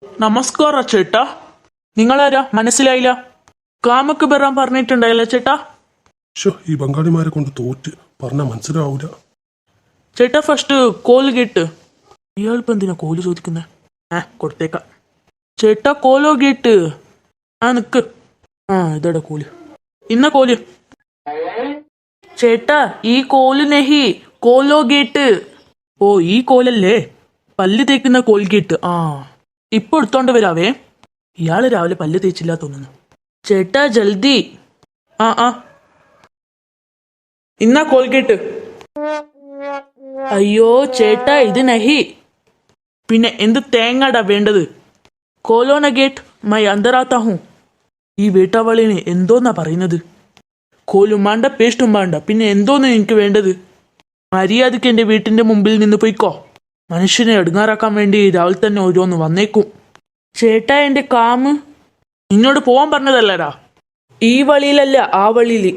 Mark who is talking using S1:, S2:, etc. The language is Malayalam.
S1: നമസ്കാരം ചേട്ടാ. നിങ്ങളാരാ മനസ്സിലായില്ല? കാമക്ക് വരാൻ പറഞ്ഞിട്ടുണ്ടായില്ല ചേട്ടാ.
S2: ഈ ബംഗാളിമാരെ കൊണ്ട് തോറ്റ് പറഞ്ഞാൽ മനസ്സിലാവൂല.
S1: ചേട്ടാ ഫസ്റ്റ് കോൽഗേറ്റ്. ഇയാളിപ്പോ എന്തിനാ കോല് ചോദിക്കുന്നത്? കൊടുത്തേക്കാം. ചേട്ടാ കോലോഗേറ്റ്. നിക്ക്. ഇതടെ കോല്. ഇന്ന കോല്. ചേട്ടാ ഈ കോല് നെഹി, കോലോഗേറ്റ്. ഓ ഈ കോലല്ലേ, പല്ല് തേക്കുന്ന കോൽഗേറ്റ്. ഇപ്പൊ എടുത്തോണ്ട് വരാവേ. ഇയാള് രാവിലെ പല്ല് തേച്ചില്ല തോന്നുന്നു. ചേട്ടാ ജൽദി. ഇന്നാ കോൽഗേറ്റ്. അയ്യോ ചേട്ടാ ഇത് നഹി. പിന്നെ എന്ത് തേങ്ങാടാ വേണ്ടത്? കോലോന ഗേറ്റ് മൈ അന്തരാത്ത ഹൂ. ഈ വീട്ടാവളിന് എന്തോന്നാ പറയുന്നത്? കോലും വേണ്ട പേസ്റ്റും വേണ്ട, പിന്നെ എന്തോന്ന് എനിക്ക് വേണ്ടത്? മര്യാദക്ക് എന്റെ വീട്ടിന്റെ മുമ്പിൽ നിന്ന് പോയിക്കോ. മനുഷ്യനെ എടുങ്ങാറാക്കാൻ വേണ്ടി രാവിലെ തന്നെ ഓരോന്ന് വന്നേക്കും. ചേട്ടാ എന്റെ കാമ്. നിന്നോട് പോവാൻ പറഞ്ഞതല്ലടാ. ഈ വഴിയിലല്ല, ആ വഴിയില്.